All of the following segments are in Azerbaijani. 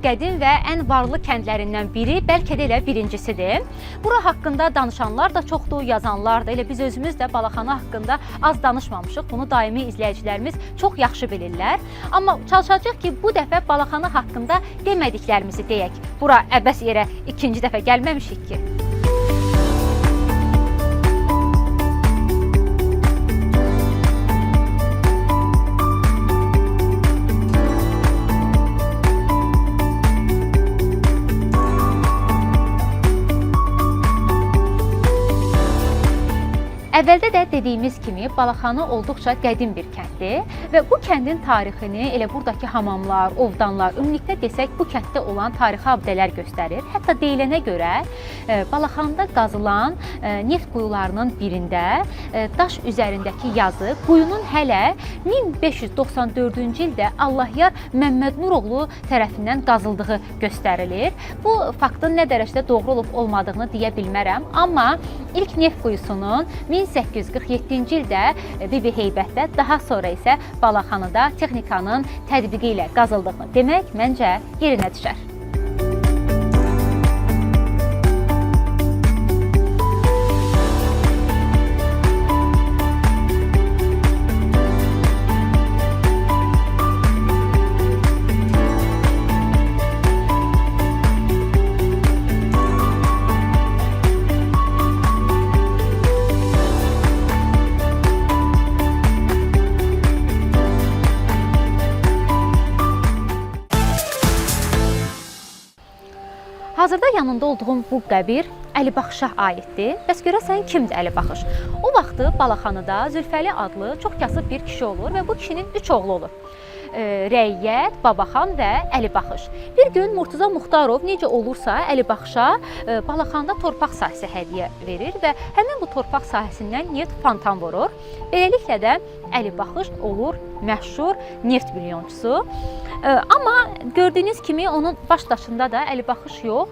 qədim və ən varlı kəndlərindən biri, bəlkə də elə birincisidir. Bura haqqında danışanlar da çoxdur, yazanlar da. Elə biz özümüz də Balaxanı haqqında az danışmamışıq. Bunu daimi izləyicilərimiz çox yaxşı bilirlər. Amma çalışacaq ki, bu dəfə Balaxanı haqqında demədiklərimizi deyək. Bura əbəs yerə ikinci dəfə gəlməmişik ki. Əvvəldə də dediyimiz kimi Balaxanı olduqca qədim bir kənddir və bu kəndin tarixini elə buradakı hamamlar, ovdanlar, ümumilikdə desək bu kənddə olan tarixi abidələr göstərir. Hətta deyilənə görə Balaxanıda qazılan neft quyularının birində daş üzərindəki yazı quyunun hələ 1594-cü ildə Allahyar Məmməd Nuroğlu tərəfindən qazıldığı göstərilir. Bu faktın nə dərəcədə doğru olub olmadığını deyə bilmərəm, amma ilk neft quyusunun 1847-ci ildə Bibi Heybətdə, daha sonra isə Balaxanıda texnikanın tətbiqi ilə qazıldığını demək məncə yerinə düşər. Hazırda yanında olduğum bu qəbir Əlibaxışa aiddir. Bəs görəsən kimdir Əlibaxış? O vaxtı Balaxanıda Zülfəli adlı çox kasıb bir kişi olur və bu kişinin 3 oğlu olur. Rəiyyət, Babaxan və Əlibaxış. Bir gün Murtuza Muxtarov necə olursa Əlibaxışa Balaxanıda torpaq sahəsi hədiyyə verir və həmin bu torpaq sahəsindən neft fontan vurur. Beləliklə də Əlibaxış olur məşhur neft milyonçusu. Amma gördüyünüz kimi onun baş daşında da Əlibaxış yox,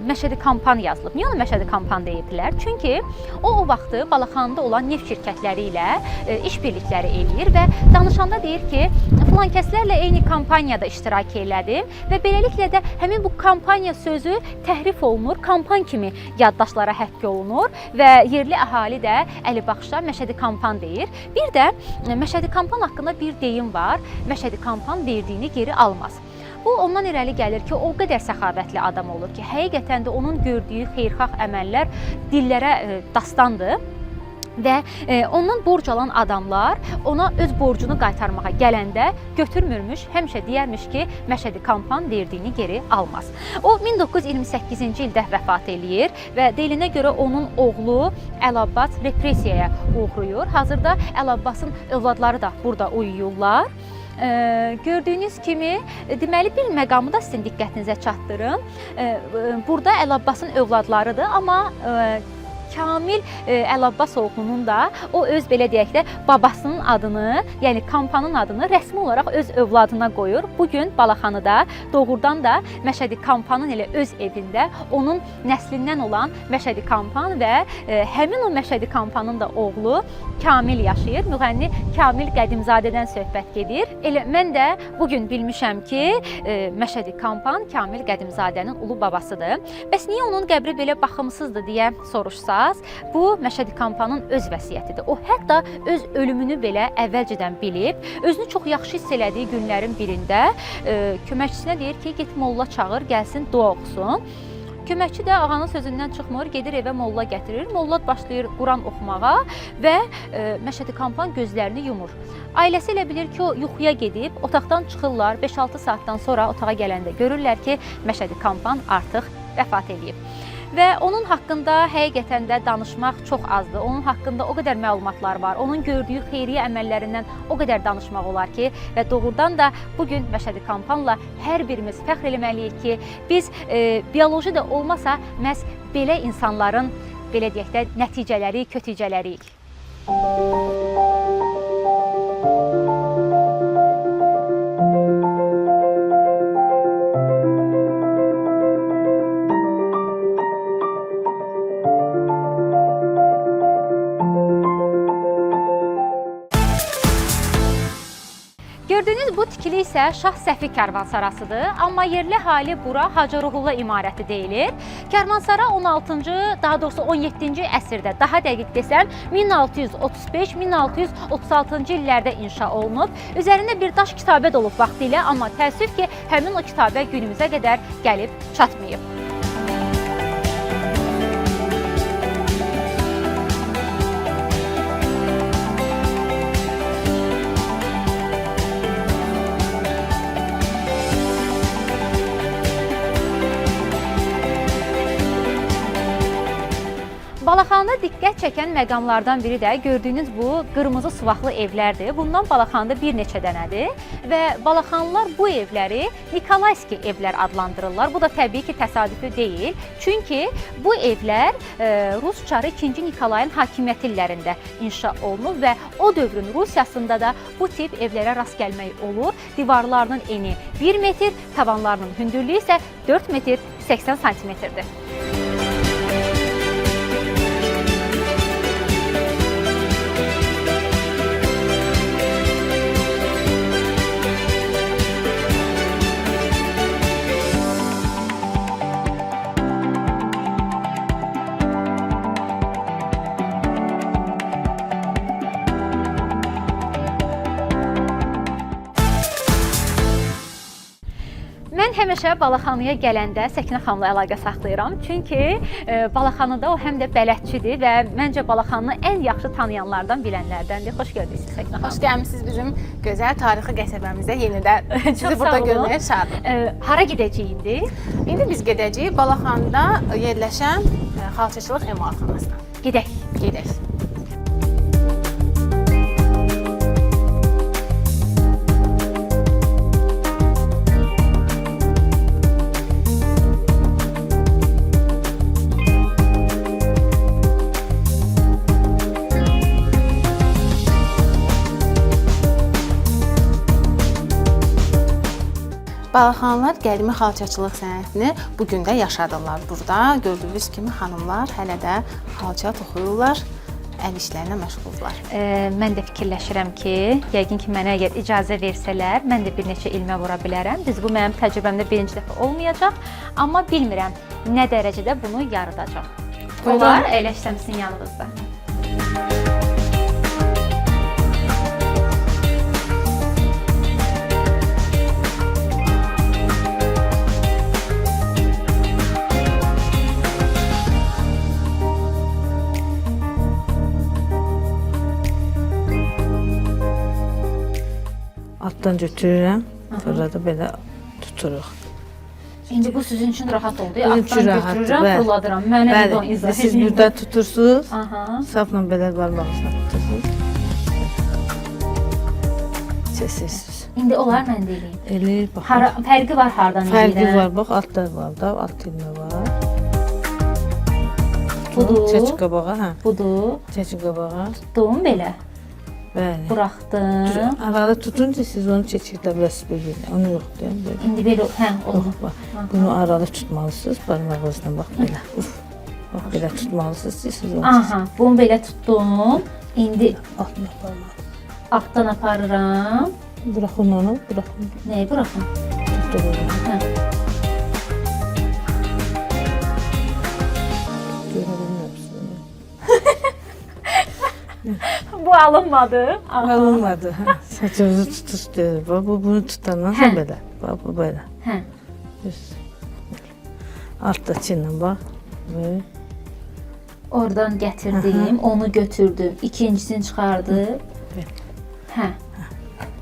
Məşədi Kampan yazılıb. Niyə onu Məşədi Kampan deyirdilər? Çünki o vaxtı Balaxanıda olan neft şirkətləri ilə işbirlikləri eləyir və danışanda deyir ki, filan kəslərlə eyni kampaniyada iştirak elədim və beləliklə də həmin bu kampaniya sözü təhrif olunur, kampan kimi yaddaşlara həkk olunur və yerli əhali də Əlibaxışa Məşədi Kampan deyir. Bir də Məşədi Kampan haqqında bir deyim var. Məşədi Kampan verdiyini geri almaz. Bu ondan irəli gəlir ki, o qədər səxavətli adam olur ki, həqiqətən də onun gördüyü xeyirxah əməllər dillərə dastandır. Və ondan borc alan adamlar ona öz borcunu qaytarmağa gələndə götürmürmüş, həmişə deyərmiş ki, Məşədi Kampan verdiyini geri almaz. O 1928-ci ildə vəfat eləyir və deyilinə görə onun oğlu Əlabbas repressiyaya uğrayır. Hazırda Əlabbasın övladları da burada uyuyurlar. Gördüyünüz kimi, deməli bir məqamı da sizin diqqətinizə çatdırım. Burada Əlabbasın övladlarıdır, amma Kamil Əlabbas oğlunun da o öz belə deyək də babasının adını, yəni Kampanın adını rəsmi olaraq öz övladına qoyur. Bugün Balaxanıda doğrudan da Məşədi Kampanın elə öz evində onun nəslindən olan Məşədi Kampan və həmin o Məşədi Kampanın da oğlu Kamil yaşayır. Müğənni Kamil Qədimzadədən söhbət gedir. Elə mən də bugün bilmişəm ki, Məşədi Kampan Kamil Qədimzadənin ulu babasıdır. Bəs niyə onun qəbri belə baxımsızdır deyə soruşsa, bu Məşədi Kampanın öz vəsiyyətidir. O hətta öz ölümünü belə əvvəlcədən bilib, özünü çox yaxşı hiss elədiyi günlərin birində köməkçisinə deyir ki, get molla çağır, gəlsin, dua oxusun. Köməkçi də ağanın sözündən çıxmır, gedir evə molla gətirir. Molla başlayır Quran oxumağa və Məşədi Kampan gözlərini yumur. Ailəsi elə bilir ki, o yuxuya gedib, otaqdan çıxırlar. 5-6 saatdan sonra otağa gələndə görürlər ki, Məşədi Kampan artıq vəfat edib. Və onun haqqında həqiqətən də danışmaq çox azdır. Onun haqqında o qədər məlumatlar var. Onun gördüyü xeyriyyə əməllərindən o qədər danışmaq olar ki, və doğrudan da bugün Məşədi Kampanla hər birimiz fəxr eləməliyik ki, biz bioloji də olmasa məhz belə insanların, belə deyək də, nəticələri, kötücələriyik. tikili isə Şah Səfi Karvansarasıdır, amma yerli hali bura Hacı Ruhullah imarəti deyilir. Karvansara 16-cı, daha doğrusu 17-ci əsrdə, daha dəqiq desəm 1635-1636-cı illərdə inşa olunub. Üzərində bir daş kitabət olub vaxtilə, amma təəssüf ki, həmin o kitabə günümüzə qədər gəlib çatmayıb. Balaxanada diqqət çəkən məqamlardan biri də gördüyünüz bu qırmızı suvaqlı evlərdir. Bundan Balaxanada bir neçə dənədir və Balaxanlılar bu evləri Nikolayski evlər adlandırırlar. Bu da təbii ki, təsadüfi deyil. Çünki bu evlər Rus çarı 2-ci Nikolayın hakimiyyəti illərində inşa olunub və o dövrün Rusiyasında da bu tip evlərə rast gəlmək olur. Divarlarının eni 1 metr, tavanlarının hündürlüyü isə 4 metr 80 santimetrdir. Mən həmişə Balaxanıya gələndə Səkinə xanımla əlaqə saxlayıram. Çünki Balaxanıda o həm də bələdçidir və məncə Balaxanını ən yaxşı tanıyanlardan, bilənlərdəndir. Xoş gördük siz Səkinə xanım. Xoş gəlmisiniz bizim gözəl tarixi qəsəbəmizə yenidən. Sizi burada görməyə şadıq. Hara gedəcəyik indi? İndi biz gedəcəyik Balaxanda yerləşən xalçaçılıq emalatxanasına. Gedək. Gedək. Balaxanlılar qədimi xalçaçılıq sənətini bu gün də yaşadırlar burada. Gördüyünüz kimi xanımlar hələ də xalça toxuyurlar, əl işlərinə məşğuldurlar. Mən də fikirləşirəm ki, yəqin ki, mənə əgər icazə versələr, mən də bir neçə ilmə vura bilərəm. Düz bu mənim təcrübəmdə birinci dəfə olmayacaq, amma bilmirəm nə dərəcədə bunu yaradacaq. Olar, əyləşsəm sizin yanınızda. Altdan götürürəm, sonra da belə tuturuq. İndi bu sizin üçün rahat oldu. Benim üçün Altdan rahatdır, götürürəm, bəli. fırladıram. Mənə bir don izah edin. Siz burada tutursunuz, Aha. safla belə barmağınızla tutursunuz. Çəsirsiniz. İndi olar mən də eləyim. Eləyir, baxın. Fərqi var hardan eləyirəm? Fərqi var, bax, altda var da, alt ilmə var. Budur. Çəç qabağa, hə. Budur. Çəç qabağa. Tutdum belə. Bəli. Buraxdım. Arada tutunca siz onu çəkirdə biləsiniz bir-birinə. Onu yox deyəm, belə. İndi belə, hə, oldu. Bax, bunu aralı tutmalısınız, barmağınızla bax belə. Uf. Bax, belə tutmalısınız, siz onu Aha, bunu belə tutdum. İndi altına barmaq. altdan aparıram. Buraxın onu, buraxın. Nəyi buraxım? Tutdururum. Hə. Görə bilmirəm. Bu alınmadı. Aha. Alınmadı. Saçınızı tutur. Bax, bunu tutandan sonra belə. Bax, bu belə. Hə. Altda çinlə bax. Və Oradan gətirdim, onu götürdüm. İkincisini çıxardım. Hə.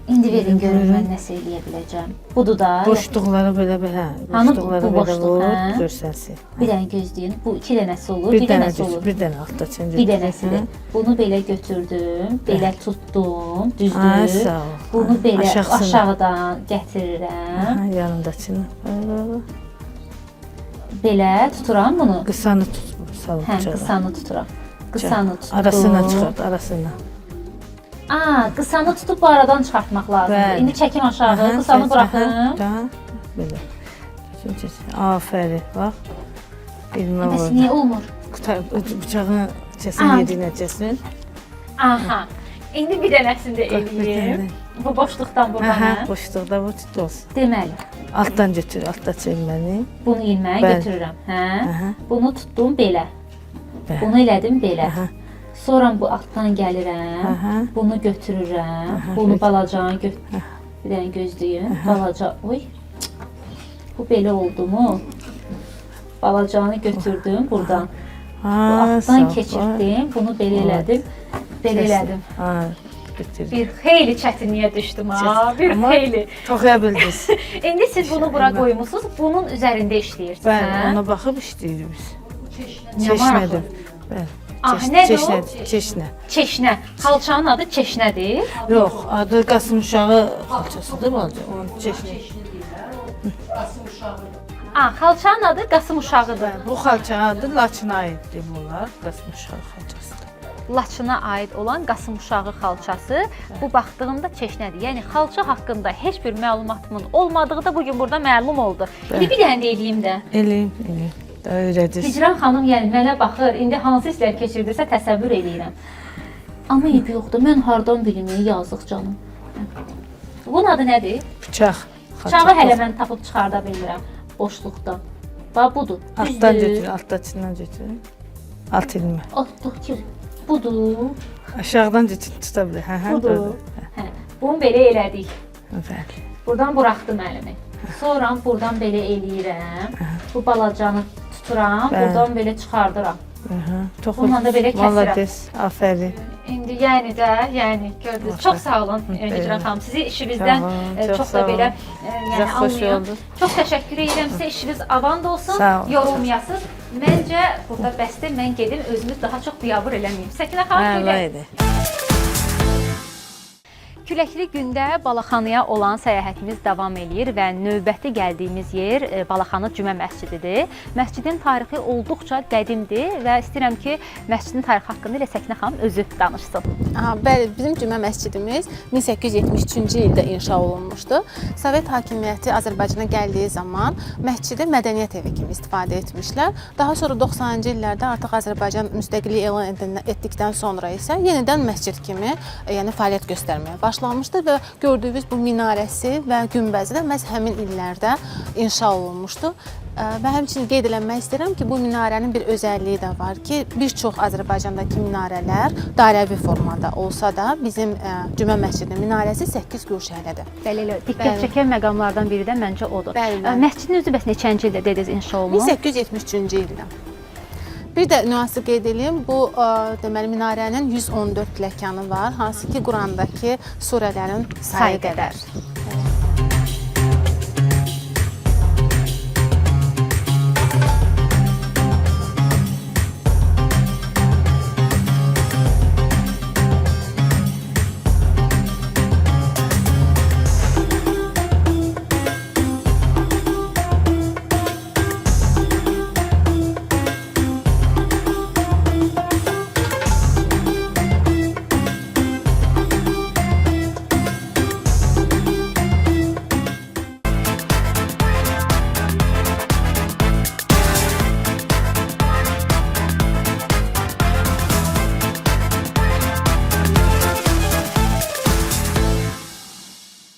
İndi verin görün mən nəsə eləyə biləcəm. Budur da. boşluqları belə. Hanı Boşluqları bu belə boşluq, vur, hə? görsənsin. Bir dənə gözləyin. Bu iki dənəsi olur, Bir bir dənə dənəsi olur. bir dənə altda çin. Bir dənəsidir. Bunu belə götürdüm, belə tutdum, Ay, düzdür. sağ ol. Bunu belə Aşağısına. aşağıdan gətirirəm. Yanında çin. Belə tuturam bunu. Qısanı tut. Salın Hə, bıçağı. qısanı tuturam. Qısanı tutdum. Arasına çıxart, arasına. Qısanı tutub bu aradan çıxartmaq lazımdır. Bəli. İndi çəkim aşağı, Aha, qısanı çək, buraxım. aha, belə. Afərin, bax. Bilmə Bəs orada. niyə olmur? Bıçağını kəsin Aha. yediyinə kəsin. Aha. İndi bir dənəsini də eləyim. Bu boşluqdan buradan. Aha, hə? boşluqda bu tut olsun. Deməli, Altdan götür, altdan çəkməni. bunu ilməyə Bəli. götürürəm, hə? Aha. Bunu tutdum belə. Bəli. Bunu elədim belə. Aha. Sonra bu altdan gəlirəm. Aha. Bunu götürürəm. Aha, Bunu götür. balacanı bir dənə gözləyin. Balaca, oy. Bu belə oldu mu? Balacanı götürdüm buradan. Bu altdan keçirdim. Bunu belə elədim. Belə elədim. Ha, götür. Bir xeyli çətinliyə düşdüm ha. Bir Amma xeyli. toxuya bildiniz. İndi siz bunu bura qoymusunuz. Bunun üzərində işləyirsiniz. Bəli, hə? ona baxıb işləyirik biz. Nə maraqlı. Çeşmədir. Bəli. Ah, nədir o? Çeşnədir, çeşnə. Çeşnə. Xalçanın adı çeşnədir. Yox, adı Qasım uşağı xalçasıdır balaca. Onun çeşnə. Xalçanın adı Qasım uşağıdır. Bu xalçanın adı Laçına aiddir bunlar. Qasım uşağı xalçasıdır. Laçına aid olan Qasım uşağı xalçası. Bu baxdığımda çeşnədir. Yəni xalça haqqında heç bir məlumatımın olmadığı da bu gün burada məlum oldu. İndi bir dənə də eləyim də. Eləyim. Daha öyrədir. Hicran xanım yəni mənə baxır. İndi hansı hisslər keçirdirsə təsəvvür eləyirəm. Amma eybi yoxdur. Mən hardan bilim, yazıq canım. Bunun adı nədir? Bıçaq. Bıçağı hələ mən tapıb çıxarda bilmirəm boşluqdan. Bax budur. Altdan götür, altdan götür. Alt ilmi. Atdıq ki, budur. Aşağıdan götür, tuta bilər. Hə, Budur. doğru. Hə, bunu belə elədik. Bəli. Buradan buraxdım əlimi. Sonra buradan belə eləyirəm. Bu balacanı tuturam, Bəli. buradan belə çıxardıram. Toxu. Bununla da belə kəsirəm. Valades, afərin. İndi gördünüz. Çox sağ olun Hicran xanım. Sizi işinizdən Sağ olun, çox sağ da belə olun. yəni Bizə xoş almayın. oldu. Çox təşəkkür edirəm sizə. İşiniz avan da olsun. Sağ olun. Yorulmayasınız. Məncə burada bəsdir. Mən gedim özümü daha çox biabır eləməyim. Səkinə xanım Əla gedə. idi. Küləkli gündə Balaxanıya olan səyahətimiz davam eləyir və növbəti gəldiyimiz yer Balaxanı Cümə məscididir. Məscidin tarixi olduqca qədimdir və istəyirəm ki, məscidin tarixi haqqında ilə Səkinə xanım özü danışsın. Bəli, bizim Cümə məscidimiz 1873-cü ildə inşa olunmuşdu. Sovet hakimiyyəti Azərbaycana gəldiyi zaman məscidi mədəniyyət evi kimi istifadə etmişlər. Daha sonra 90-cı illərdə artıq Azərbaycan müstəqillik elan etdikdən sonra isə yenidən məscid kimi, yəni fəaliyyət göstərməyə başlanmışdı və gördüyünüz bu minarəsi və günbəzi də məhz həmin illərdə inşa olunmuşdu. Və həmçinin qeyd eləmək istəyirəm ki, bu minarənin bir özəlliyi də var ki, bir çox Azərbaycandakı minarələr dairəvi formada olsa da, bizim Cümə məscidinin minarəsi 8 guşəlidir. Bəli, diqqət çəkən məqamlardan biri də məncə odur. Bəli, bəli. Məscidin özü bəs neçənci ildə dediniz inşa olunub? 1873-cü ildə. Bir də nüansı qeyd edeyim, bu deməli minarənin 114 ləkanı var, hansı ki Qurandakı surələrin sayı qədər.